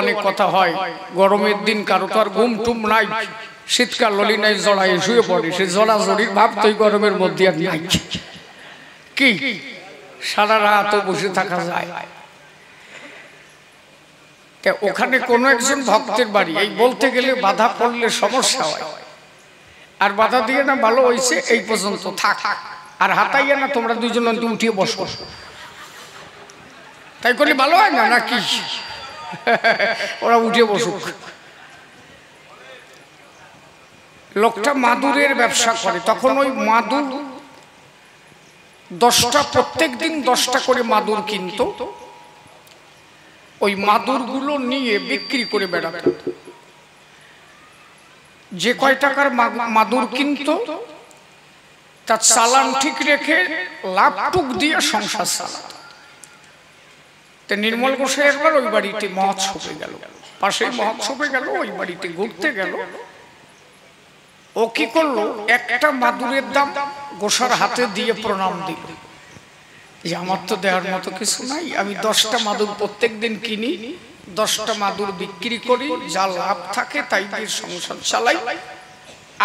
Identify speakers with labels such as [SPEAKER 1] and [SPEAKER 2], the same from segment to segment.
[SPEAKER 1] অনেক কথা হয়, গরমের দিন কারো তো আর ঘুম টুম নাই, শীতকাল ললি নাই জড়াই শুয়ে পড়ে, সে জড়াজড়ির ভাব তো গরমের মধ্যে আর নাই। কি সারা রাত বসে থাকা যায়? ওখানে কোনো একজন ভক্তের বাড়ি, এই বলতে গেলে বাধা পড়লে সমস্যা হয়, আর বাধা দিয়ে না ভালো হয়েছে এই পর্যন্ত থাক, আর হাতাইয়া না তোমরা দুইজন উঠিয়ে বসো, তাই করলে ভালো হয় না নাকি? ওরা উঠে বসুক। লোকটা মাদুরের ব্যবসা করে, তখন ওই মাদুর 10টা, প্রত্যেক দিন 10টা করে মাদুর কিনতো, ওই মাদুর গুলো নিয়ে বিক্রি করে বেড়াতো। যে কয় টাকার মাদুর কিনতো তার চালান ঠিক রেখে লাভটুক দিয়ে সংসার চালাতো। নির্মল গোসাই একবার ওই বাড়িতে মহোৎসবে গেল, পাশেই মহোৎসবে গেল, ওই বাড়িতে ঘুরতে গেল। ও কি করলো, একটা মাদুরের দাম গোসার হাতে দিয়ে প্রণাম দিল যে আমার তো দেওয়ার মতো কিছু নাই, আমি 10টা মাদুর প্রত্যেক দিন কিনি, 10টা মাদুর বিক্রি করি, যা লাভ থাকে তাই দিয়ে সংসার চালাই,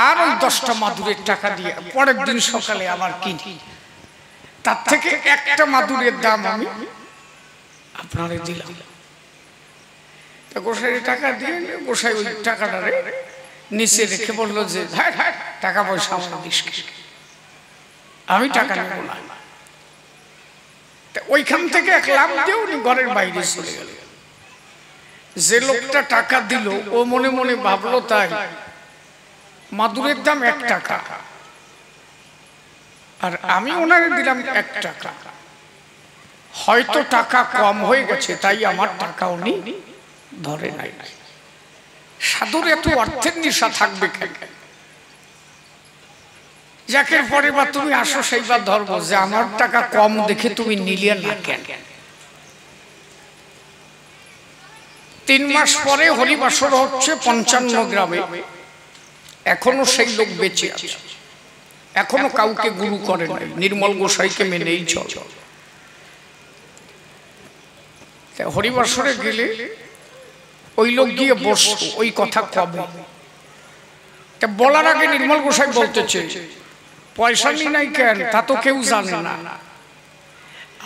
[SPEAKER 1] আর ওই 10টা মাদুরের টাকা দিয়ে পরের দিন সকালে আবার কিনি, তার থেকে একটা মাদুরের দাম আমি আপনারে দিলাম। গোসাই টাকা দিয়ে গোসাই ওই টাকাটারে নিচে রেখে বললো যে টাকা পয়সা আমার দিস, আমি টাকা নেব না। ওইখান থেকে এক লাভ দিয়ে উনি ঘরের বাইরে চলে গেল। যে লোকটা টাকা দিল ও মনে মনে ভাবলো তাই মাদুরের দাম 1 টাকা, আর আমি ওনারে দিলাম 1 টাকা, হয়তো টাকা কম হয়ে গেছে তাই আমার টাকা উনি ধরে নাই। সাধুর এত অর্থের নেশা থাকবে কেন? যাকে পরে বা তুমি আসো সেইবার ধরবো যে আমার টাকা কম দেখে তুমি নিলে না কেন? 3 মাস পরে হরিবাসর হচ্ছে 55 গ্রামে, এখনো সেই লোক বেঁচে আছে, এখনো কাউকে গুরু করে নাই, নির্মল গোসাইকে মেনেই চল। হরিবাসরে গেলে ওই লোক গিয়ে বসতো, ওই কথা কবে বলার আগে নির্মল গোসাই বলতেছে পয়সা নি নাই কেন, তা তো কেউ জানে না,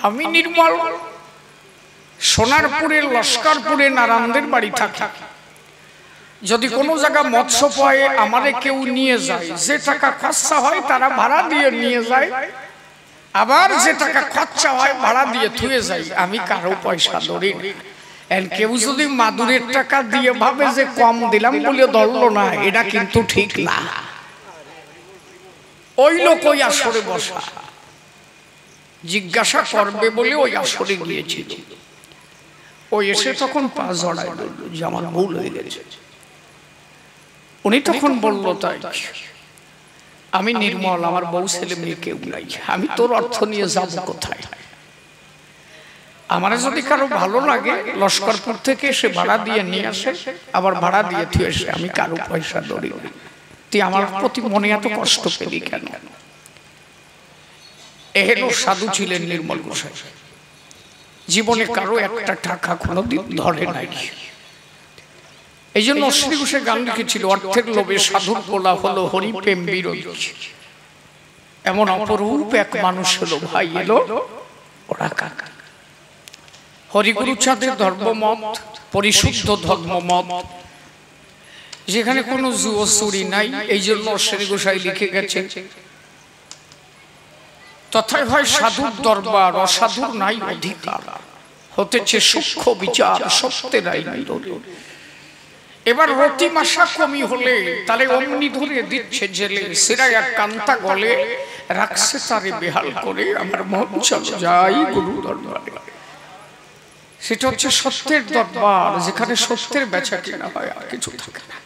[SPEAKER 1] আমি নির্মল সোনারপুরের লস্করপুরে নারায়ণদের বাড়ি থাকি, যদি কোনো জায়গা মৎস্য পায় আমারে কেউ নিয়ে যায়, যে টাকা খরচা হয় তারা ভাড়া দিয়ে নিয়ে যায়, আবার যে টাকা খরচা হয় ভাড়া দিয়ে থুয়ে যাই, আমি কারো পয়সা ধরি না। কেউ যদি মাদুরের টাকা দিয়ে ভাবে যে কম দিলাম বলে ধরলো না, এটা কিন্তু ঠিক না। ওই লোক ওই আসরে বসা, জিজ্ঞাসা করবে বলে ওই আসরে গিয়েছিল, ওই এসে তখন পা জড়ায় বলল যে আমার ভুল হয়ে গেছে। উনি তখন বলল তাই আমি নির্মল, আমার বউ ছেলে মেয়ে কেউ নাই, আমি তোর অর্থ নিয়ে যাবো কোথায়? আমার যদি কারো ভালো লাগে লস্করপুর থেকে সে ভাড়া দিয়ে নিয়ে আসে, আবার ভাড়া দিয়ে থুয়ে আসে, আমি কারো পয়সা ধরি না, তুই আমার প্রতি মনে এত কষ্ট পেলি কেন? এহেন সাধু ছিলেন নির্মল গোসাই, জীবনে কারো একটা টাকা কোনোদিন ধরে নাই। এই জন্য অশ্বিনী ঘোষের গান লিখেছিল, অর্থের লোভে সাধুর বলা হলো হরিপ্রেম বিরোধী, এমন অপরূপ এক মানুষ হলো ভাই এলো ওরা কাকা। হরিগুরু চাঁদের ধর্মমত পরিশুদ্ধ ধর্মমত, যেখানে কোনো জুয়ো চুরি নাই। এই জন্য অশ্বিনী গোসাই লিখে গেছেন, তথায় হয় সাধুর দরবার, অসাধুর নাই অধিকার, হতেছে সূক্ষ্ম বিচার সত্যের আইন। এবার রতি মাসা কমি হলে তাহলে অমনি ধরে দিচ্ছে জেলে, সেরা এক কান্তা গলে রাখছে তারে বেহাল করে, আমার মন চল যাই গুরু দরবারে। সেটা হচ্ছে সত্যের দরবার, যেখানে সত্যের বেচা কেনা হয়, আর কিছু থাকে না।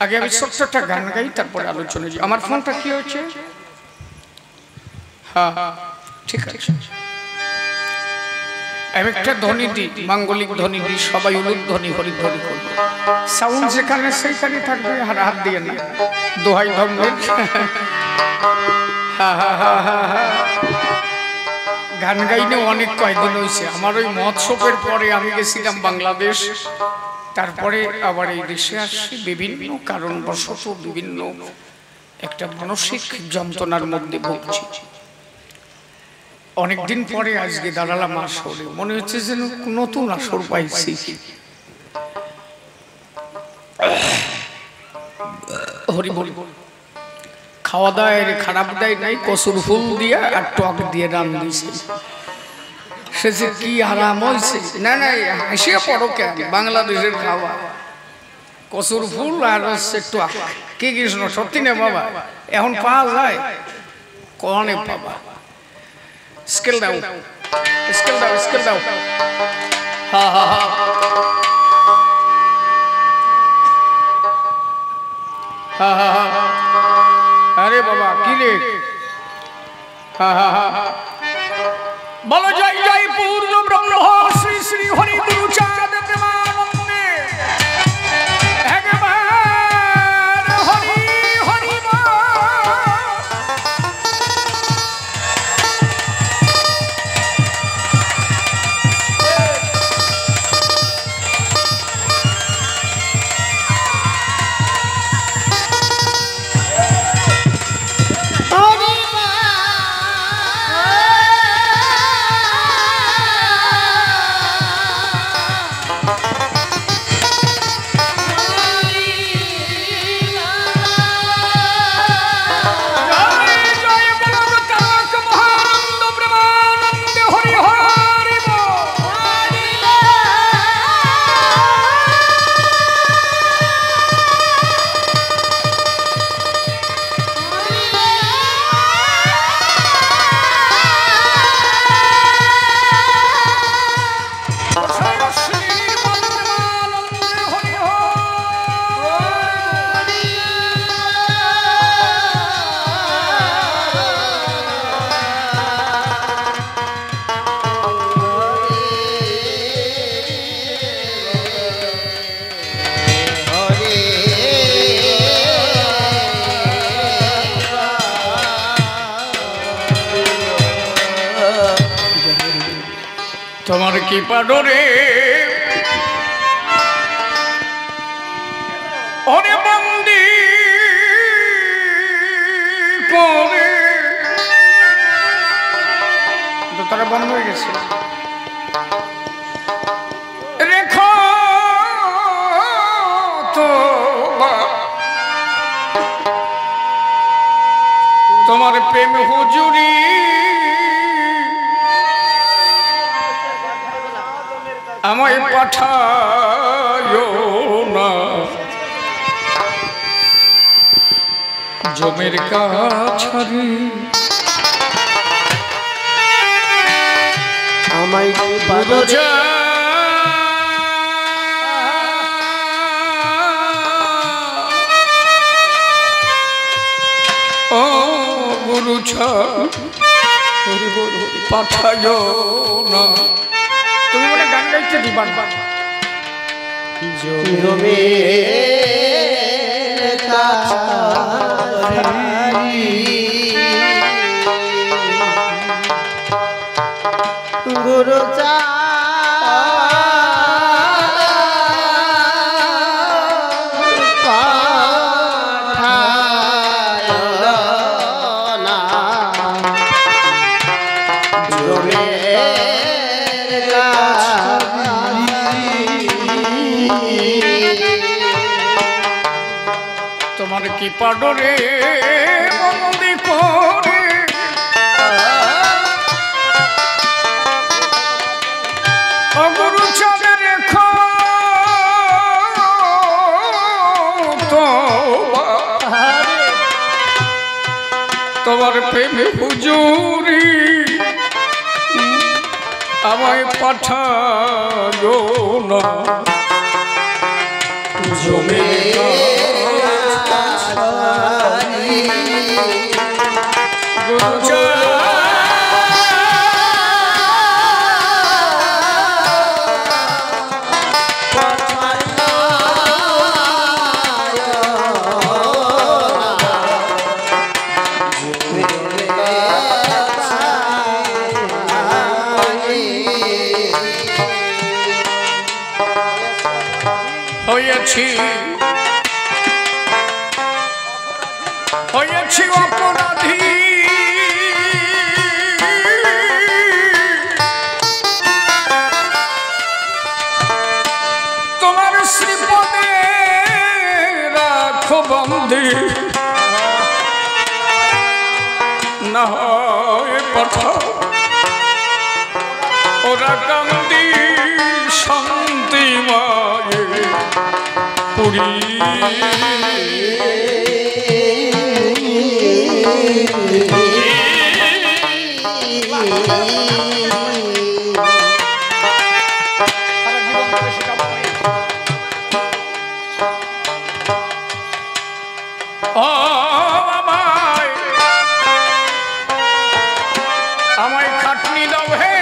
[SPEAKER 1] আগে আমি ছোট্ট একটা গান গাই, তারপরে আলোচনা। আমার ফোনটা কি হচ্ছে? হ্যাঁ ঠিক আছে, আমি একটা ধ্বনি দিই, মাঙ্গলিক ধ্বনি দিই, সবাই উলুধ্বনি হরিধ্বনি করবে, সাউন্ড যেখানে সেইখানে থাকবে, আর হাত দিয়ে না, দোহাই ধর্মের। গান গাইনে অনেক কয়েকদিন হয়েছে। আমার ওই মহোৎসবের পরে আমি গেছিলাম বাংলাদেশ, তারপরে আবার এই দেশে আসছি বিভিন্ন কারণবশত, বিভিন্ন একটা মানসিক যন্ত্রণার মধ্যে ভুগছি। অনেকদিন পরে আজকে দাঁড়ালাম আসরে, মনে হচ্ছে যেন নতুন আসর পাইছি। হরি বল। খাওয়া দাওয়া খারাপ দেয় নাই, কসুর ফুল দিয়ে আর টক দিয়ে রান দিয়েছে। সে যে কি আরাম হয়েছে। না না হাসিয়া পড়ো কেন, বাংলাদেশের খাওয়া কসুর ফুল আর হচ্ছে টক। কি কৃষ্ণ সত্যি না বাবা, এখন পাওয়া যায় কনে পাবা। স্কেল দাও, স্কেল দাও, স্কেল দাও। হা হা হা। হা হা হা। আরে বাবা কি রে। হা হা হা। বলো জয় জয় পূর্ণ ব্রহ্ম শ্রী শ্রী হরি গুরু চাঁদ প্রেমানন্দে। একবার হরি হরি তোমার কি পাডরে ওরে বন্দি করে তারা বন্ধ হয়ে গেছে। রেখো তো তোমার প্রেম হুজুরি আমায় পাঠায়ো না জমের কাছারি।
[SPEAKER 2] আমায় পাঠায়ো
[SPEAKER 1] ও গুরু পাঠায়ো না। তুমি মনে গান গাইতে দিবান
[SPEAKER 2] জমের কাছারি গুরু
[SPEAKER 1] তোমার কি পাডরে বন্দি করে গুরু চাঁদে রেখো তোমার প্রেমে হুজুরি আমায় পাঠায়ো না জমে হয়েছি হয়েছি অপরাধী তোমার শ্রীপদে রাখো বন্দী না হয় পাঠা ওরা কান্দি শান্তি মায়ে পুরী আমায় খাটনি দাও হে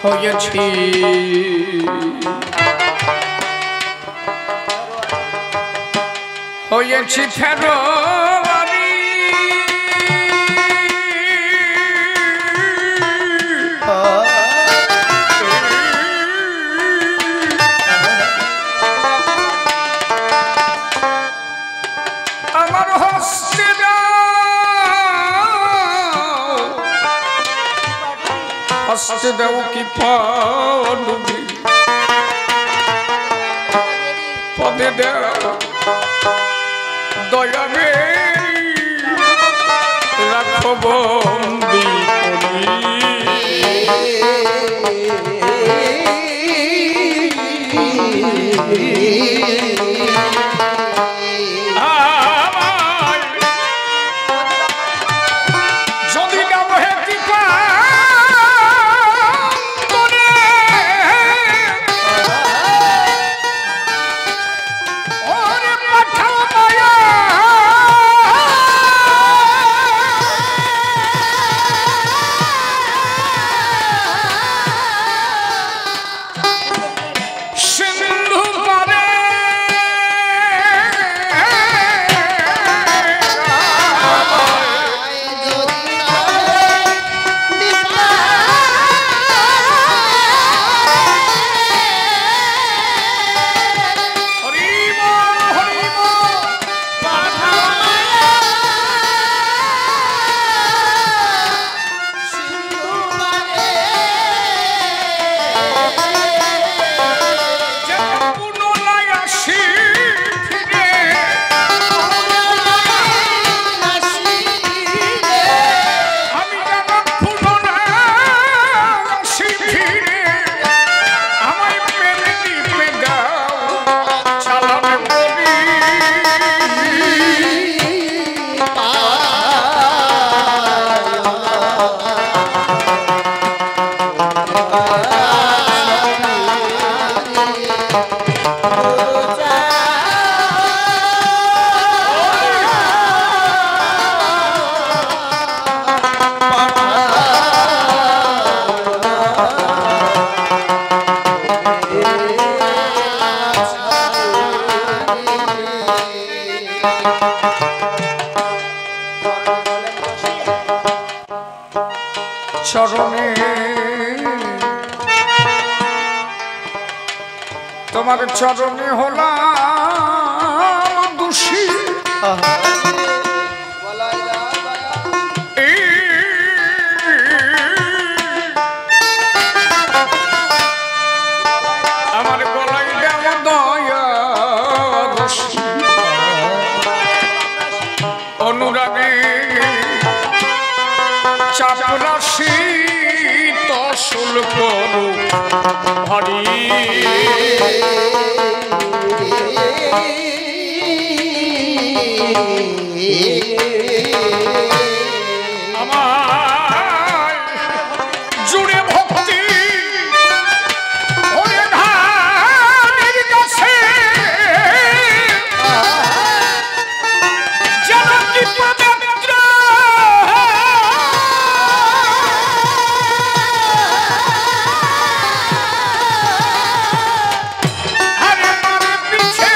[SPEAKER 1] হয়েছি হয়েছি ফেরোয়ারি আমার হস্তে হস্তে দেও কি পাডুবি পদে দেও দয়া রাখো বন্দি যদি দাও হে কৃপা চরণে তোমার চরণে হলাম দোষী আমার গলায় দেওয়া দয়া অনুরাগে চাপরাশি তসল করো ভারী আমার জুড়ে ভক্তি ওরে ধানের কাছে যেন কি পবিত্র আরে মারে পিছে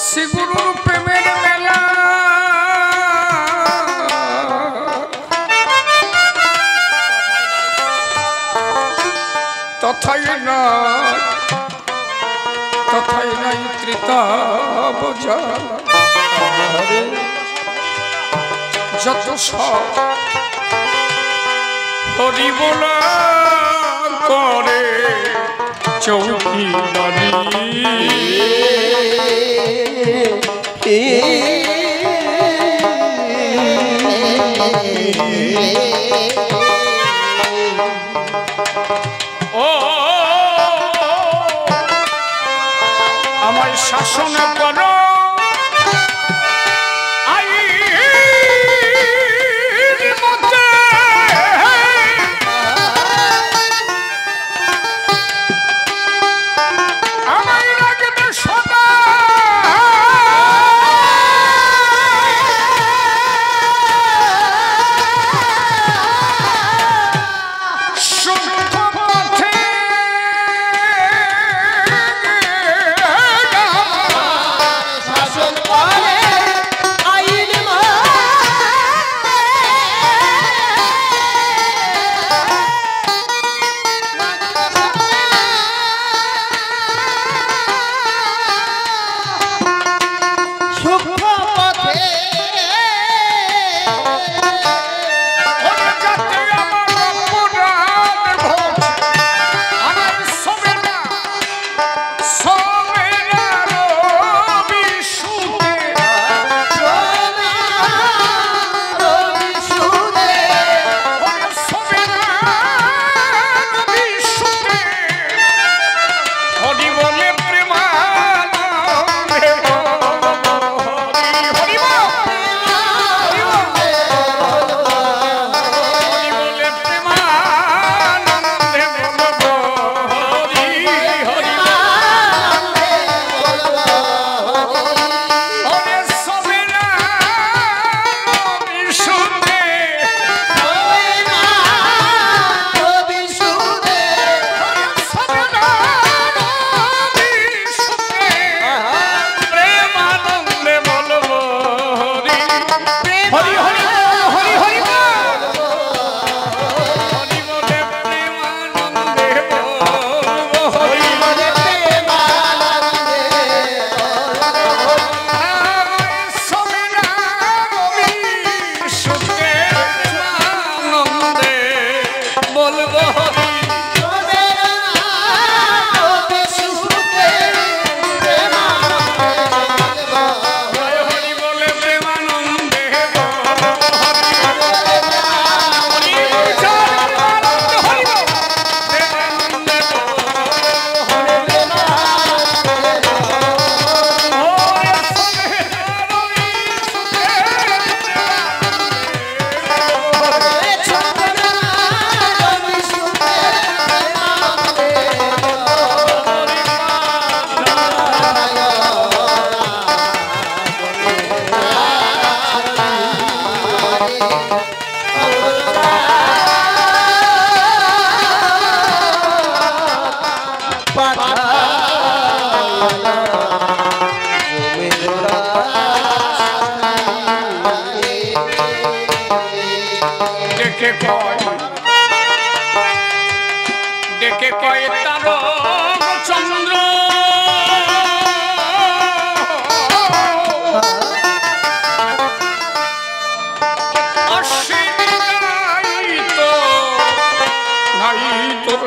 [SPEAKER 1] শ্রীগুরুর প্রেমের মেলা তথাই নাই ত্রিতাপ যত সব হরি বলা করে চৌকি দানি ও আমায় শাসন করো
[SPEAKER 2] শাসন করে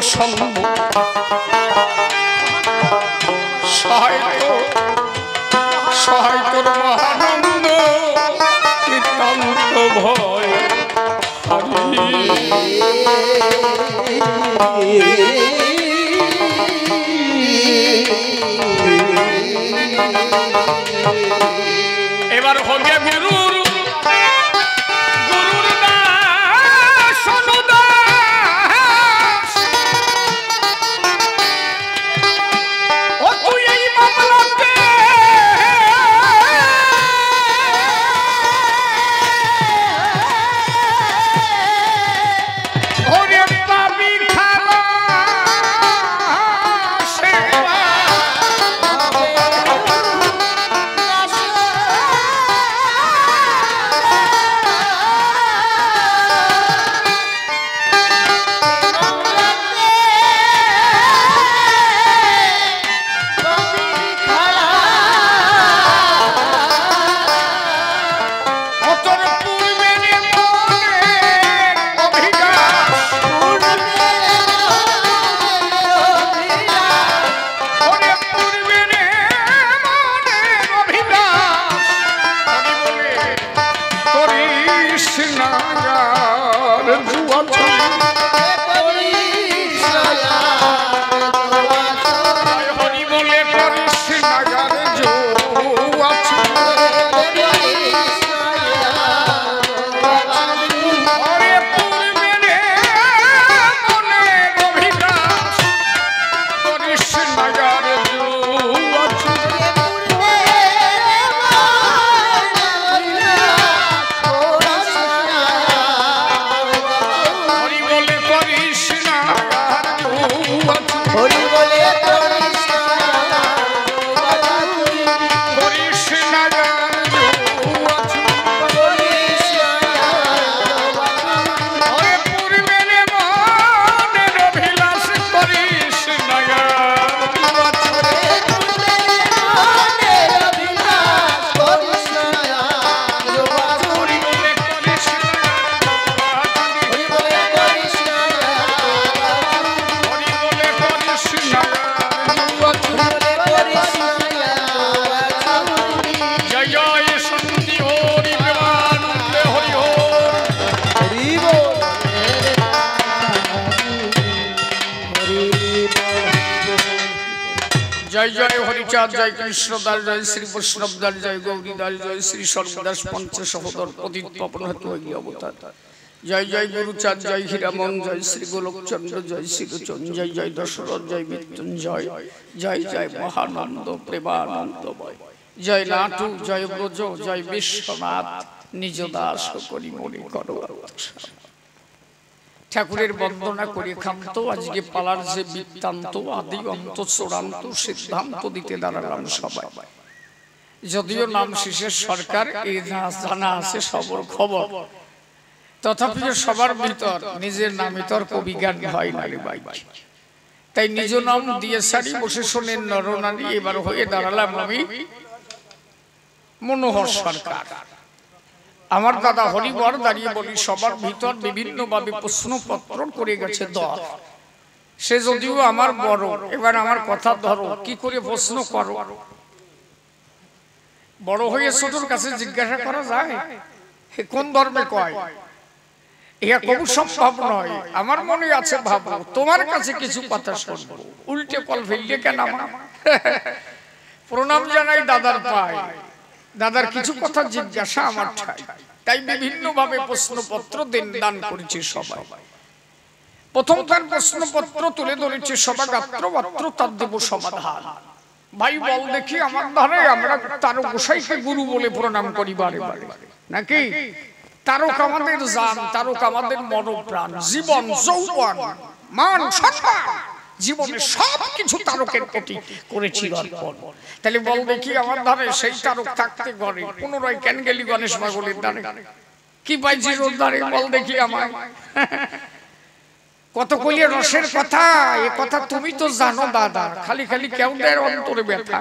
[SPEAKER 1] সঙ্গ সহায় তোর মহানন্দ নিতান্ত ভয় এবার হবে গুরুর দাস অনুদাস ও তুই এই মামলাতে ওরে পাবি খালা जय जय हरिचाँद जय कृष्णदास जय श्री वैष्णवदास जय गौरीदास जय श्री सर्वदास पंच सहोदर पतित पावन हेतु अवतार जय जय गुरुचाँद जय हीरामन जय श्री गोलोकचंद्र जय श्री चंद जय जय दशरथ जय मृत्युंजय जय जय महानंद प्रेमानंदमय जय नाटू जय ब्रज जय विश्वनाथ निज दास करि मने करो ठाकुरेर बंदना करे क्षाন্ত আজকে পালার যে বৃত্তান্ত আদি অন্ত চূড়ান্ত সিদ্ধান্ত দিতে দাঁড়ালাম সবাই যদিও নাম শেষের সরকার এই জানা আছে সবর খবর তথাপি সবার ভিতর নিজের নামে তর্ক বিজ্ঞান হয় না রে ভাই তাই নিজ নাম দিয়ে সারি বসে শোনেন নরনারী এবার হয়ে দাঁড়ালাম আমি মনোহর সরকার আমার দাদা হরিবর দাঁড়িয়ে বলি সবার ভিতর বিভিন্ন ভাবে প্রশ্নপত্র করে গেছে দল সে যদিও আমার বড় এবার আমার কথা ধরো কি করে প্রশ্ন করো বড় হয়ে ছোটর কাছে জিজ্ঞাসা করা যায় হে কোন ধর্মে কয় ইয়া কবু সম্ভব নয় আমার মনে আছে ভাবো তোমার কাছে কিছু কথা শুনবো উল্টে কল ফেললে কেন আমার প্রণাম জানাই দাদার পায় দাদার কিছু কথা জিজ্ঞাসা আমার ঠাই তাই বিভিন্ন ভাবে প্রশ্নপত্র দান করেছে সবাই প্রথমবার প্রশ্নপত্র তুলে ধরেছে সভাগাত্র মাত্র তার দেব সমাধান ভাই বল দেখি আমার ধারে আমরা তারক গোসাইকে গুরু বলে প্রণাম করি বারে বারে নাকি তারক আমাদের জান তারক আমাদের মনোপ্রাণ জীবন যৌবন মান সম্মান জীবনে সবকিছু তারকের প্রতি করেছিল অর্পণ তাহলে বল দেখি আমার ধারে সেই তারক থাকতে গড়ে পুনরায় কেন গেলি গণেশ পাগলের ধারে কি পাইছি রোদ ধারে বল দেখি আমায় কত কইলে রসের কথা এই কথা তুমি তো জানো দাদা খালি খালি কেউ দেয় অন্তরে ব্যথা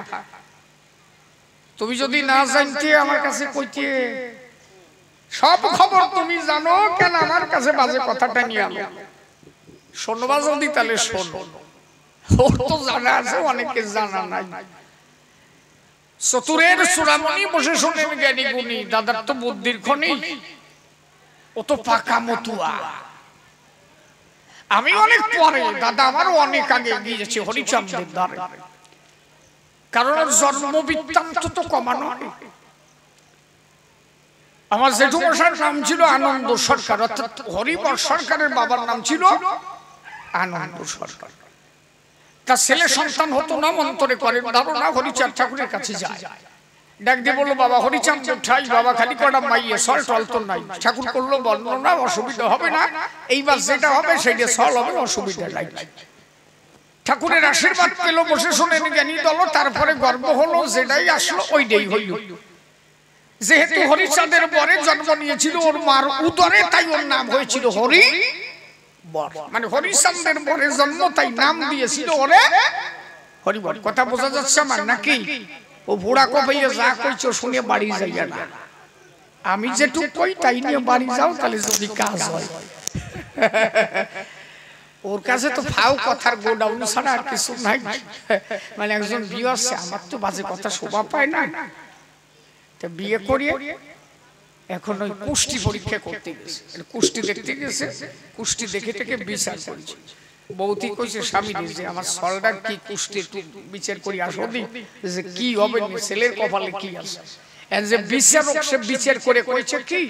[SPEAKER 1] তুমি যদি না জানতে আমার কাছে কইতে সব খবর তুমি জানো কেন আমার কাছে বাজে কথাটা নিয়ে আলো শোনবা যদি তাহলে শোনো, ওর তো জানা আছে, অনেকে জানা নাই। চতুরের চূড়ামণি বসে শোনেন জ্ঞানী গুণী, দাদার তো বুদ্ধির খনি, ও তো পাকা মতুয়া। আমি অনেক পরে, দাদা আমারও অনেক আগে গিয়েছি হরিচাঁদের দ্বারে, কারণ ওর জন্ম বৃত্তান্ত তো কমানো। আমার জেঠু মশার নাম ছিল আনন্দ সরকার, অর্থাৎ হরিবর সরকারের বাবার নাম ছিল আনন্দ সরকার। তার ছেলে সন্তান হতো না, মন্তরে করেন ধারণা হরিচাঁদ ঠাকুরের কাছে যায়, ডাক দিয়ে বললো বাবা হরিচাঁদ ঠাই, বাবা খালি কটা মাইয়ে সল টল তো নাই। ঠাকুর করলো বর্ণনা, অসুবিধা হবে না, এইবার যেটা হবে সেইটা সল হবে, অসুবিধা নাই। ঠাকুরের আশীর্বাদ পেল, বসে শোনেন জ্ঞানী দল, তারপরে গর্ব হলো, যেটাই আসলো ওইটাই হইল। যেহেতু হরিচাঁদের পরে জন্ম নিয়েছিল ওর মার উদরে, তাই ওর নাম হয়েছিল হরি বর, মানে হরিচাঁদের পরে জন্ম, তাই নাম দিয়েছিল ওরে হরিবর। কথা বোঝা যাচ্ছে আমার নাকি? ও বুড়া কপাইয়া যা কইছো শুনে বাড়ি যাইয়া না, আমি যেটুক কই তাই নিয়ে বাড়ি যাও, তাহলে যদি কাজ হয়। ওর কাছে তো ফাও কথার গোডাউন ছাড়া আর কিছু নাই। মানে একজন বিয়ে আসছে, আমার তো বাজে কথা শোভা পায় না, তা বিয়ে করিয়ে এখন ওই কুষ্টি পরীক্ষা করতে গেছে, কুষ্টি দেখতে গেছে, কুষ্টি দেখে থেকে বিচার করছে। বৌতি কইছে স্বামী যে আমার সলটা কি কুষ্টি একটু বিচার করি আসো দি, যে কি হবে ছেলের কপালে কি আছে। যে বিচারক সে বিচার করে কইছে কি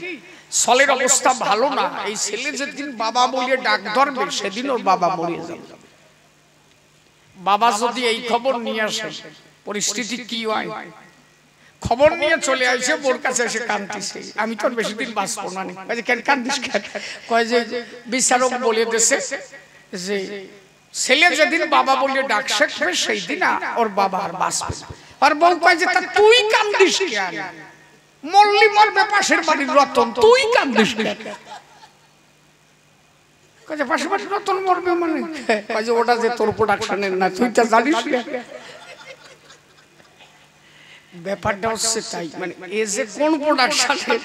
[SPEAKER 1] সলের অবস্থা ভালো না, এই ছেলে যেদিন বাবা বলিয়ে ডাক ধরবে সেদিন ওর বাবা মরে যাবে। বাবা যদি এই খবর নিয়ে আসে পরিস্থিতি কি হয়। খবর নিয়ে চলে আসে বোর কাছে এসে কাঁদতেছে, আমি তোর বেশি দিন বাঁচবো না। কেন কান্দিস? কয় যে বিচারক বলে দিয়েছে যে ছেলে যেদিন বাবা বলে ডাক শিখবে সেই দিন ওর বাবা আর বাঁচবে না। আর বউ কয় যে তুই কান্দিস কেন? মল্লি মরবে পাশের বাড়ির রতন, তুই কান্দিস কেন? কয় যে পাশের বাড়ির রতন মরবে মানে? কয় যে ওটা যে তোর প্রোডাকশনের না, তুই তা জানিস না। ব্যাপারটা হচ্ছে তাই, মানে এ যে কোন প্রোডাকশনের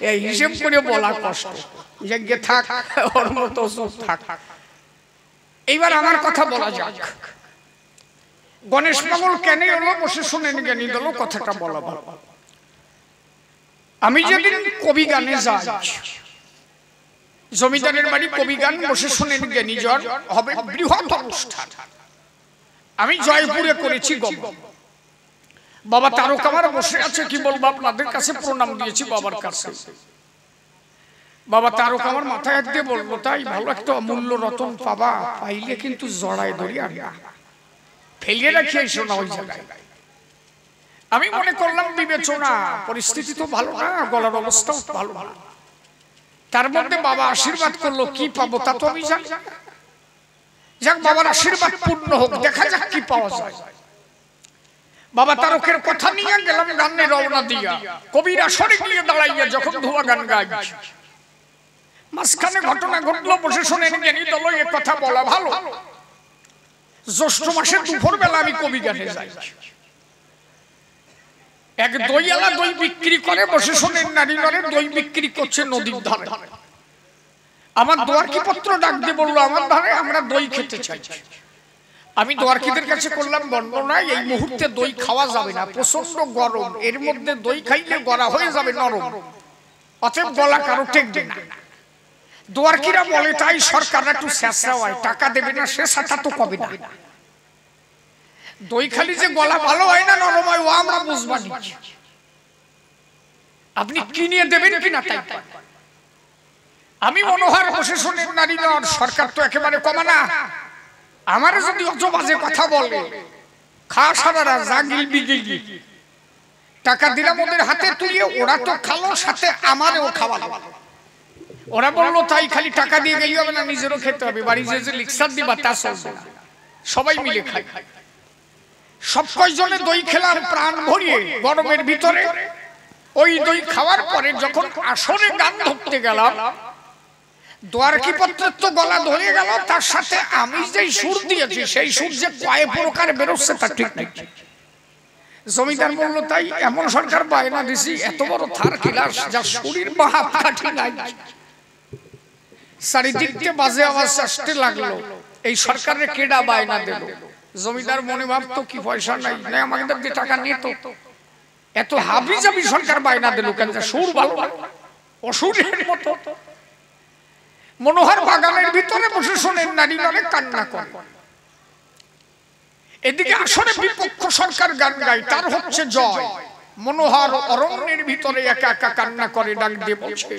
[SPEAKER 1] এই হিসেব করে বলা কষ্ট। যে থাক ওর মতো থাক। এইবার আমার কথা বলা যাক, গণেশ পাগল কেন হলো বসে শুনেন জ্ঞানী দল, কথাটা বলা ভালো। আমি যেদিন কবি গানে যাই, জমিদারের বাড়ি কবি গান বসে শুনেন জ্ঞানী জন হবে বৃহৎ অনুষ্ঠান। আমি জয়পুরে করেছি গম, বাবা তারকামার বসে আছে, কি বলবো আপনাদের কাছে প্রণাম দিয়েছি বাবার কাছে। বাবা তারকামার মাথায় হাত দিয়ে বলবো তাই ভালো একটা অমূল্য রতন পাবা, পাইলে কিন্তু জড়ায় ধরি আর না ফেলিয়ে রাখি এসো না ওই জায়গায়। আমি মনে করলাম বিবেচনা, পরিস্থিতি তো ভালো না, গলার অবস্থাও ভালো না। তার মধ্যে বাবা আশীর্বাদ করলো, কি পাবো তা তো আমি জানি। যাক বাবার আশীর্বাদ পূর্ণ হোক, দেখা যাক কি পাওয়া যায়। বাবা তারকের কথা নিয়ে গেলাম গানে রওনা দিয়া, কবির আসরে গিয়ে দাঁড়াইয়া যখন ধোয়া গান গাই, মাঝখানে ঘটনা ঘটলো, বসে শোনেন জ্ঞানী দল। এ কথা বলা ভালো, জ্যৈষ্ঠ মাসের দুপুর বেলা আমি কবি গানে যাই। এক দইওয়ালা দই বিক্রি করে, বসে শোনেন নারী ঘরে দই বিক্রি করছে নদীর ধারে। আমার দোয়ারকি পত্র ডাক দিয়ে বললো আমার ধারে আমরা দই খেতে চাই। আমি দোয়ারকিদের কাছে করলাম বর্ণনা, এই মুহূর্তে দই খাওয়া যাবে না, প্রচন্ড গরম, এর মধ্যে দই খাইলে গলা হয়ে যাবে নরম, অতএব গলা কারো টেকবে না। দোয়ারকিরা বলে তাই সরকার একটু চেঁচা হয়, টাকা দেবে না, সে সাথা তো কবে না। দই খালি যে গলা ভালো হয় না নরম হয় ও আমরা বুঝবানি, আপনি কিনে দেবেন কিনা তাই। আমি মনোহর বসে শোনেন নারী নর, সরকার তো একেবারে কমা না। আমার যদি অত বাজে কথা বলে, খা সারারা যা গিলবি গিলবি, টাকা দিলাম ওদের হাতে তুলিয়ে, ওরা তো খালো সাথে আমারও খাওয়ালো। ওরা বললো তাই খালি টাকা দিয়ে গেলে হবে না, নিজেরও খেতে হবে, বাড়ি যে লিক্সার দিবা তা চলবে না, সবাই মিলে খাই। সব কয়জনে দই খেলাম প্রাণ ভরিয়ে গরমের ভিতরে। ওই দই খাওয়ার পরে যখন আসরে গান ধরতে গেলাম, দোয়ারকি পত্রের তো গলা ধরে গেল, তার সাথে আমি যেই সুর দিয়েছি সেই সুর যে কয় প্রকার বেরোচ্ছে তা ঠিক নেই। জমিদার বললো তাই এমন সরকার বায়না দিছি, এত বড় থার ক্লাস যা শরীর বাহাত কাঠি নাই, চারিদিক থেকে বাজে আওয়াজ আসতে লাগলো। এই সরকারের কেডা বায়না দিল? জমিদার মনে ভাবতো কি পয়সা নাই, না আমাদের যে টাকা নিয়ে তো এত হাবি জাবি সরকার বায়না দিল কেন? সুর ভালো অসুরের মতো। মনোহর বাগানের ভিতরে বসে শোনেন নারী অনেক কান্না করে। এদিকে আসলে বিপক্ষ সরকার গান গায়, তার হচ্ছে জয়। মনোহর অরণ্যের ভিতরে একা একা কান্না করে, ডাক দিয়ে বলছে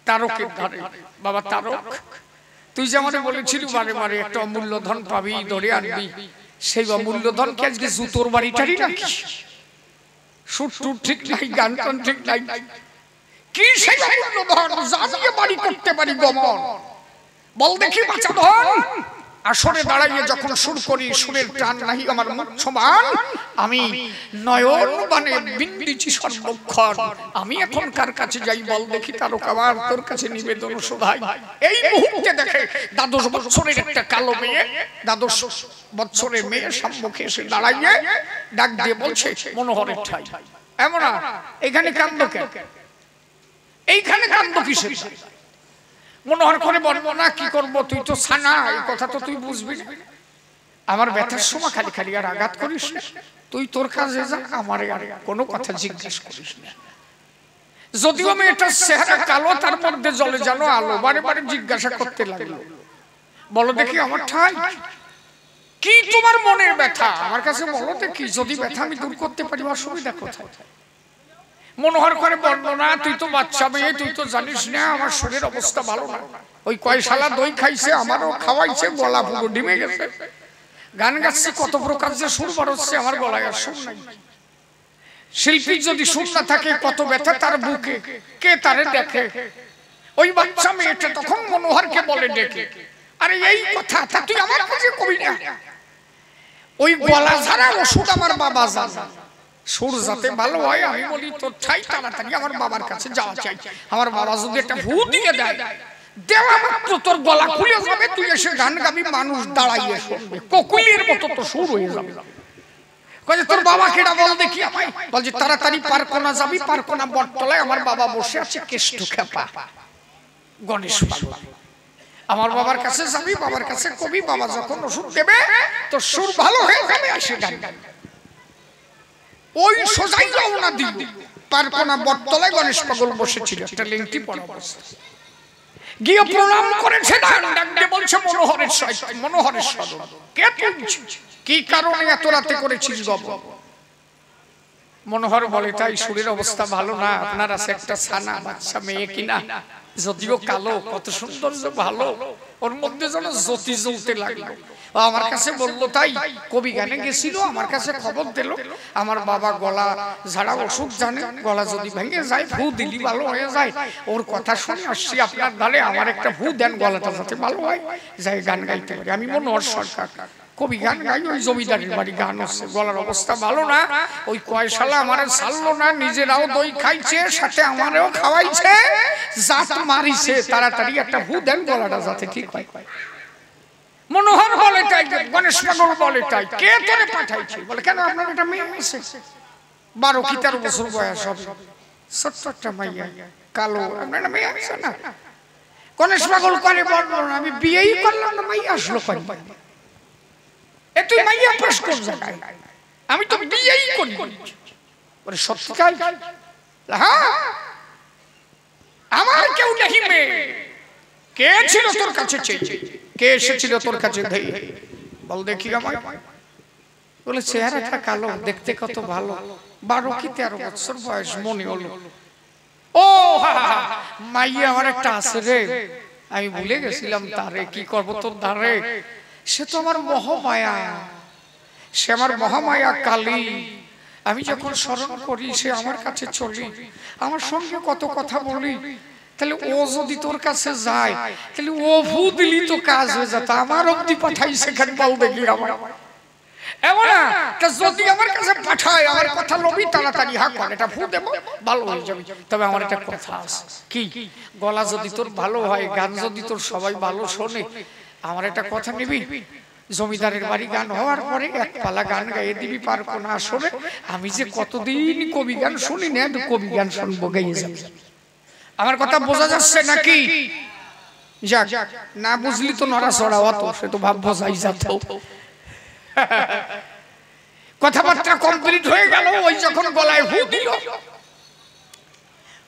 [SPEAKER 1] তারকের ধারে, বাবা তারক, তুই যে আমাকে বলেছিলি বারে বারে একটা অমূল্য ধন পাবি, ধরে আনবি, সেই অমূল্য ধন কি আজকে জুতোর বাড়িটারি নাকি? সুর টুর ঠিক নাই, গান টান ঠিক নাই, কি সেই অমূল্য ধন জানিয়ে বাড়ি করতে পারি গমন? বল দেখি বাঁচা ধন। আসরে দাঁড়াইয়ে যখন সুর করি, সুরের টান নাহি আমার মুখ সমান, আমি নয়ন বানে বিন্দিছি সর্বক্ষণ। আমি এখন কার কাছে যাই বল দেখি তারক, আবার তোর কাছে নিবেদন শোধাই। এই মুহূর্তে দেখে 12 বছরের একটা কালো মেয়ে, 12 বছরের মেয়ে সম্মুখে এসে দাঁড়াইয়ে ডাক দিয়ে বলছে মনোহরের ঠাই। এমন এখানে কান্দ কেন? এইখানে কান্দ কিসের? মনোহর করে বলবো না, কি করবো, তুই তো ছানা, এই কথা তো তুই বুঝবি না। আমার ব্যথার সময় খালি খালি আর আঘাত করিস না, তুই তোর কাজে যা, আমার আর কোনো কথা জিজ্ঞাসা করিস না। যদিও মেয়েটার চেহারা কালো, তার মধ্যে জলে যেন আলো। বারে বারে জিজ্ঞাসা করতে লাগলো, বলো দেখি আমার ঠাই, কি তোমার মনের ব্যথা আমার কাছে বলো দেখি, যদি ব্যথা আমি দূর করতে পারি অসুবিধা কোথায়? মনোহর করে বর্ণনা, তুই তো বাচ্চা মেয়ে, তুই তো জানিস না আমার শরীরের অবস্থা ভালো না। ওই কয়শালা দই খাইছে, আমারও খাওয়াইছে, গলা পুরো ডিমে গেছে। গান গাচ্ছি, কত প্রকার যে সুর বার হচ্ছে, আমার গলায় আর সুর নাই। শিল্পীর যদি সুর না থাকে, কত ব্যথা তার বুকে, কে তারে দেখে? ওই বাচ্চা মেয়েটা তখন মনোহরকে বলে ডেকে, আরে এই কথা তুই আমার কাছে কবি না, ওই গলা ছাড়া ওষুধ আমার বাবা জানে, সুর যাতে ভালো হয়। আমি বলি তোর ঠাই তাড়াতাড়ি আমার বাবার কাছে যাওয়া চাই। আমার বাবা যদি একটা ভূ দিয়ে দেয়, দেওয়া মাত্র তোর গলা খুলে যাবে, তুই এসে গান গাবি, মানুষ দাঁড়াইয়ে শুনবে, কোকিলের মতো তো সুর হয়ে যাবে। কয়ে তোর বাবা কেডা বল দেখি আমায়? বলছে তাড়াতাড়ি পারকোনা যাবি, পারকোনা বটতলায় আমার বাবা বসে আছে, কেষ্ট খেপা গণেশ পাগল। আমার বাবার কাছে যাবি, বাবার কাছে কবি, বাবা যখন ওষুধ দেবে তোর সুর ভালো হয়ে যাবে, এসে গান গাবি। ওই সোজাই রওনা দিল, পারকোনা বটতলায় গণেশ পাগল বসেছিল, একটা লেংটি পরা অবস্থা। গিয়ে প্রণাম করেছে, ডাক দিয়ে বলছে মনোহরের সহিত, মনোহরের সদন কে তুই, কি কারণে এত রাতে করেছিস গপ? মনোহর বলে তাই সুরের অবস্থা ভালো না, আপনার আছে একটা ছানা বাচ্চা মেয়ে কিনা, যদিও কালো, কত সুন্দর ভালো, ওর মধ্যে যেন জ্যোতি জ্বলতে লাগলো। আমার কাছে বললো তাই কবি গানে গেছিল, আমার কাছে খবর দিল আমার বাবা গলা ঝাড়া অসুখ জানে, গলা যদি ভেঙে যায় ভূ দিলি ভালো হয়ে যায়। ওর কথা শুনে আসছি আপনার দ্বারে, আমার একটা ভূ দেন, গলাটা যাতে ভালো হয়, যাই গান গাইতে পারি। আমি মনোহর সরকার, কবি গান গাই, ওই জমিদারের বাড়ি গান হচ্ছে, গলার অবস্থা ভালো না, ওই কয়শালা আমারে ছাড়লো না, নিজেরাও দই খাইছে, সাথে আমারও খাওয়াইছে, জাত মারিছে, তাড়াতাড়ি একটা ভূ দেন, গলাটা যাতে ঠিক হয়। মনোহর বলে তাই, গণেশ পাগল বলে তাই, কে তোরে পাঠাইছে? বলে কেন আপনার একটা মেয়ে আছে, 12 কি 13 বছর বয়স হবে, ছোট্ট একটা মাইয়া, কালো, আপনার একটা মেয়ে আছে না? গণেশ পাগল করে বলবো না, আমি বিয়েই করলাম না, মাইয়া আসলো কই? এ তুই মাইয়া পাস কোন জায়গায়? আমি তো বিয়েই করি। বলে সত্যি তাই? হ্যাঁ, আমার কেউ নাকি মেয়ে, কে ছিল তোর কাছে চেয়ে, কে এসেছিল তোর কাছে ধেয়ে, বল দেখি আমায়। বলে চেহারাটা কালো, দেখতে কত ভালো, 12 কি 13 বছর বয়স মনে হলো। ও মাইয়া আমার একটা আছে রে, আমি ভুলে গেছিলাম তারে, কি করবো তোর ধারে, সে তো আমার মহামায়া, সে আমার মহামায়া কালী। আমি যখন স্মরণ করি সে আমার কাছে চলি, আমার সঙ্গে কত কথা বলি, তাহলে ও যদি তোর কাছে যায় তাহলে ও ভূ দিলি তো কাজ হয়ে যেত, আমার অব্দি পাঠাই সেখানে বল দেখি আমার এমন না, যদি আমার কাছে পাঠায় আমার কথা লবি, তাড়াতাড়ি হা কর, এটা ভূ দেবো, ভালো হয়ে যাবে। তবে আমার একটা কথা আছে, কি, গলা যদি তোর ভালো হয়, গান যদি তোর সবাই ভালো শোনে, আমার একটা কথা নিবি, জমিদারের বাড়ি গান হওয়ার পরে এক পালা গান গাইয়ে দিবি পারকোনা আসরে, আমি যে কতদিন কবি গান শুনি না, কবি গান শুনবো, গাইয়ে যাবে। আমার কথা বোঝা যাচ্ছে নাকি? যাক, না বুঝলি তো নড়াচড়া অত, সে তো ভাববো যাই যাত। কথাবার্তা কমপ্লিট হয়ে গেল। ওই যখন গলায় ফু দিল,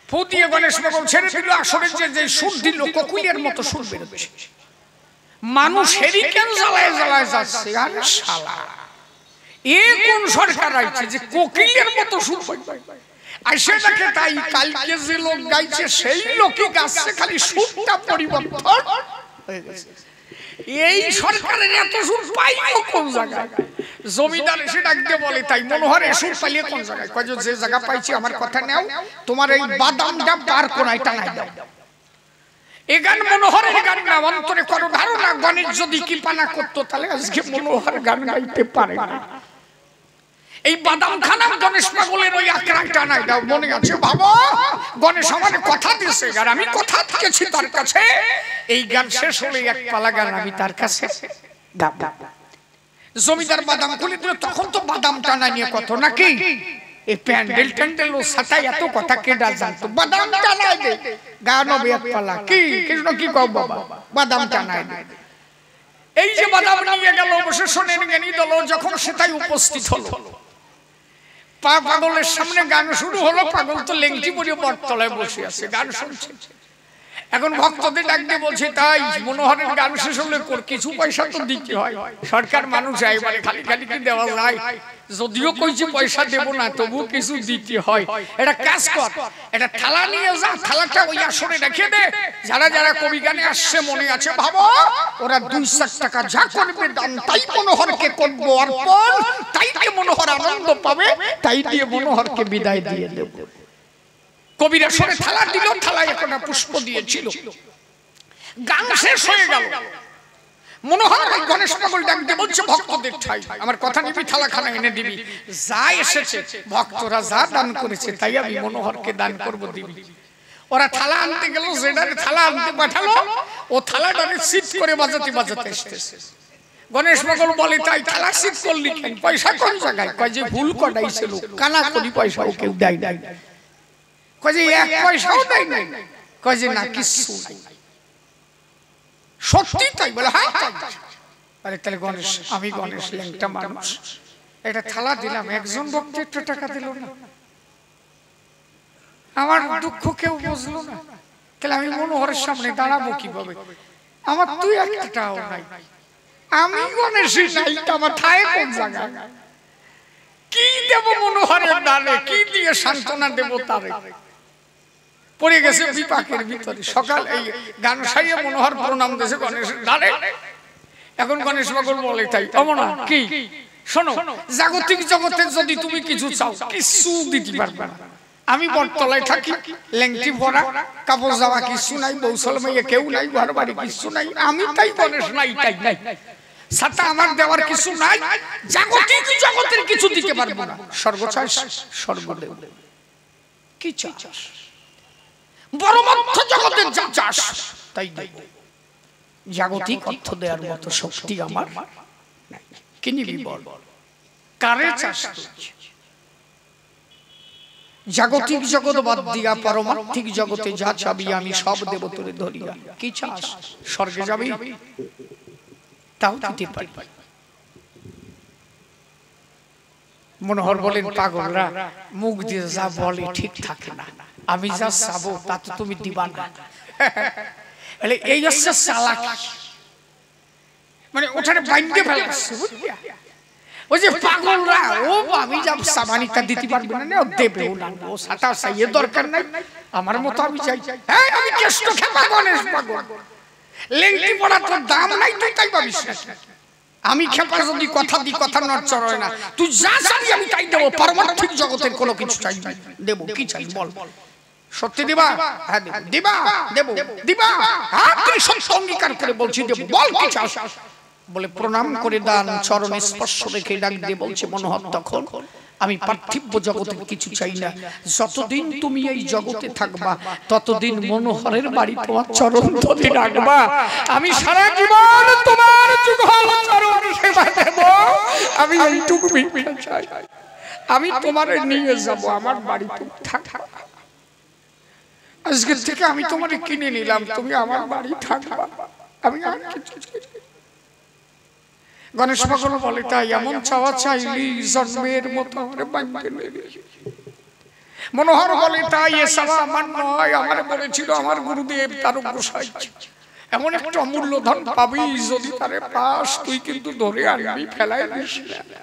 [SPEAKER 1] ফু দিয়ে গণেশ বাবু ছেড়ে দিল। আসলে যে সুর দিল কোকিলের মতো সুর বেরোচ্ছে, মানুষ হেরিকেন জ্বালায় জ্বালায় যাচ্ছে। আরে শালা, এ কোন সরকার আইছে যে কোকিলের মতো সুর আসে দেখে? তাই কালকে যে লোক গাইছে সেই লোকই গাচ্ছে, খালি সুরটা পরিবর্তন হয়ে গেছে। এই সরকারের এত সুর পাইও কোন জায়গায়? জমিদার এসে ডাক দিয়ে বলে, তাই মনোহর এ সুর পাইলে কোন জায়গায়? কয় যে জায়গা পাইছি আমার কথা নেও, তোমার এই বাদামটা পার কোনায় টানাই দাও। এ গান মনোহরের গান না, অন্তরে করো ধারণা। গণেশ যদি কি পানা করতো তাহলে আজকে মনোহর গান গাইতে পারে না। এই বাদাম খানা গণেশ পাগলের ওই আঁকড়াটা নাই দাও, মনে আছে বাবা? গণেশ আমার কথা দিয়েছে, আর আমি কথা দিয়েছি তার কাছে। এই গান শেষ হলে এক পালা গান আমি তার কাছে গাব। জমিদার বাদাম খুলে দিল। তখন তো বাদাম টানা নিয়ে কত নাকি, এই প্যান্ডেল ট্যান্ডেল ও সাতাই এত কথা কেডা জানতো? বাদাম টানাই দে, গান হবে এক পালা। কি কৃষ্ণ কি কও বাবা? বাদাম টানাই দে। এই যে বাদাম নিয়ে গেল অবশেষণের জ্ঞানী দল যখন সেটাই উপস্থিত হলো, পাগলের সামনে গান শুরু হলো। পাগল তো লেংটি পরে বটতলায় বসে আছে, গান শুনছে। এখন ভক্তদের ডাক দিয়ে বলছে, তাই মনোহরের গান শেষ হলে কিছু পয়সা তো দিতে হয়। সরকার মানুষ এবারে খালি খালি কি দেওয়া যায়? যদিও কইছি পয়সা দেব না, তবু কিছু দিতে হয়। এটা কাজ কর, এটা থালা নিয়ে যা, থালাটা ওই আসরে রেখে দে। যারা যারা কবি গানে আসছে মনে আছে ভাবো, ওরা 200 টাকা যা করবে দান, তাই মনোহরকে করবো অর্পণ, তাই দিয়ে মনোহর আনন্দ পাবে, তাই দিয়ে মনোহরকে বিদায় দিয়ে দেব। কবির আসরে থালা দিল, থালায় একটা পুষ্প দিয়েছিল। গান শেষ হয়ে গেল। মনোহর গণেশ পাগল ডাক দিয়ে বলছে, ভক্তদের ঠাই আমার কথা নিবি, থালা খানা এনে দিবি। যা এসেছে ভক্তরা যা দান করেছে তাই আমি মনোহরকে দান করব, দিবি। ওরা থালা আনতে গেল, যেটারে থালা আনতে পাঠালো ও থালাটারে সিট করে বাজাতে বাজাতে এসেছে। গণেশ পাগল বলে, তাই থালা সিট করলি কেন? পয়সা কোন জায়গায়? কয় যে ভুল কটাইছিল, কানা করি পয়সাও কেউ দেয় নাই। কয় যে 1 পয়সাও দেয় নাই। কয় যে না, কিছু নাই। সত্যি তাই? বলে হ্যাঁ তাই। আরে তাহলে গণেশ, আমি গণেশ ল্যাংটা মানুষ, এটা থালা দিলাম, একজন ভক্ত একটু টাকা দিল না, আমার দুঃখ কেউ বুঝলো না, তাহলে আমি মনোহরের সামনে দাঁড়াবো কিভাবে? আমার তুই একটাও নাই, আমি গণেশই নাই, আমার ঠায় কোন জায়গা? কি দেব মনোহরের দানে? কি দিয়ে সান্ত্বনা দেব তারে? পড়ে গেছে বিপাকের ভিতরে। সকাল এই গান সাইয়ে মনোহর প্রণাম দিয়েছে গণেশের দানে। এখন গণেশ পাগল বলে, তাই অমনা কি? শোনো, জাগতিক জগতে যদি তুমি কিছু চাও, কিছু দিতে পারবে না। আমি বটতলায় থাকি, লেংটি ভরা, কাপড় জামা কিছু নাই, বৌসল মাইয়া কেউ নাই, ঘর বাড়ি কিছু নাই, আমি তাই গণেশ নাই, তাই নাই। সাথে আমার দেওয়ার কিছু নাই, জাগতিক জগতের কিছু দিতে পারবো না। স্বর্গ চাস, স্বর্গ দেব। কি চাস? বড় মধ্য জগতের যা চাস তাই দেব। জাগতিক অর্থ দেওয়ার মতো শক্তি আমার নাই। কি নিবি বল? কারে চাস? জাগতিক জগৎ বাদ দিয়া পারমার্থিক জগতে যা চাবি আমি সব দেব তোরে ধরিয়া। কি চাস? স্বর্গে যাবি? তাও দিতে পারি। মনোহর বলেন, পাগলরা মুখ দিয়ে যা বলে ঠিক থাকে না, আমি যা চাবো তা তো তুমি দিবা না। এই হচ্ছে চালাকি, মানে ওখানে বাইন্দে ফেলাচ্ছে। ওই যে পাগলরা, ও আমি যা সামানিকা দিতে পারবে না, ও দেবেও না, ও সাটা চাইয়ে দরকার নাই, আমার মতো আমি চাই। হ্যাঁ, আমি কেষ্ট খেপা গণেশ পাগল, লেংটি পড়া তোর দাম নাই, তুই তাই পাবিস না। আমি খেপা যদি কথা দি, কথা নড়চড় হয় না। তুই যা চাবি আমি তাই দেবো, পারমার্থিক জগতের কোনো কিছু চাই না, দেবো। কি চাই বল? সত্যি দিবা? হ্যাঁ দিবা, দেবো, দিবা। হ্যাঁ, তুই সত্য অঙ্গীকার করে বলছি দেবো, বল কি চাস? বলে প্রণাম করে দান চরণে স্পর্শ রেখে ডাক দিয়ে বলছে মনোহর, তখন আমি পার্থিব জগতের কিছু চাই না, যতদিন তুমি এই জগতে থাকবা ততদিন মনোহরের বাড়ি তোমার চরণ ধরে রাখবা। আমি সারা জীবন তোমার যুগল চরণ সেবা দেব, আমি এইটুকু ভিক্ষা চাই। আমি তোমারে নিয়ে যাব আমার বাড়িতে থাকা, আজকের থেকে আমি তোমারে কিনে নিলাম, তুমি আমার বাড়ি থাকবা, আমি আর কিছু চাই না। গণেশ পাগল বলে তাই এমন চাওয়া চাইলি জন্মের মতো আমার বাঁধতে নেবে। মনোহর বলে তাই এ চাওয়া আমার নয়, আমার বলেছিল আমার গুরুদেব তারক গোসাই এমন একটা অমূল্য ধন পাবি, যদি তারে পাস তুই কিন্তু ধরে আনবি, ফেলায় দিস না।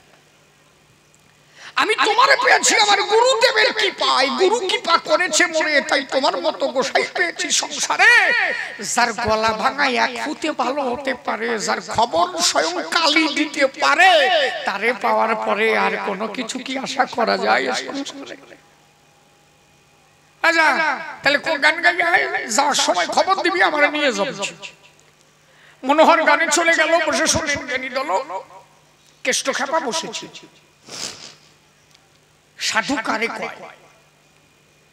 [SPEAKER 1] আমি তোমারে পেয়েছি আমার গুরুদেবের কৃপায়, গুরু কৃপা করেছে মরে, তাই তোমার মতো গোসাই পেয়েছি সংসারে। যার গলা ভাঙা এক ফুটে ভালো হতে পারে, যার খবর স্বয়ং কালি দিতে পারে, তারে পাওয়ার পরে আর কোনো কিছু কি আশা করা যায় সংসারে? আচ্ছা তাহলে কোন গান গাই যাওয়ার সময় খবর দিবি আমরা নিয়ে যাব। মনোহর গানে চলে গেল, বসে শোনেন জ্ঞানী দল কেষ্ট খেপা বসেছি। সাধু কারে কয়?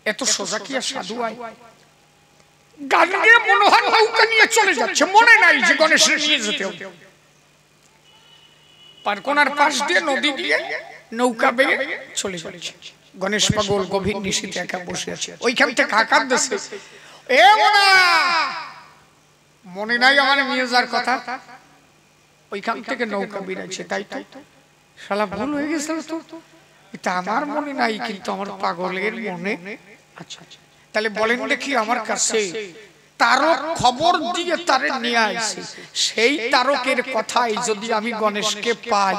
[SPEAKER 1] এত সোজা কি আর সাধু আয়? গান গিয়ে মনোহর নৌকা নিয়ে চলে যাচ্ছে, মনে নাই যে গণেশের নিয়ে যেতে হবে। পারকোনার পাশ দিয়ে নদী দিয়ে নৌকা বেয়ে চলে যাচ্ছে। গণেশ পাগল গভীর নিশীথে একা বসে আছে, ওইখান থেকে হাঁকার দিচ্ছে, এ মোনা, মনে নাই আমার নিয়ে যাওয়ার কথা? ওইখান থেকে নৌকা বেরাচ্ছে, তাই তাই শালা ভুল হয়ে গেছে তো, এটা আমার মনে নাই কিন্তু আমার পাগলের মনে। আচ্ছা তাহলে বলেন দেখি আমার কাছে তারক খবর দিয়ে তারে নিয়ে আসে, সেই তারকের কথাই যদি আমি গণেশকে পাই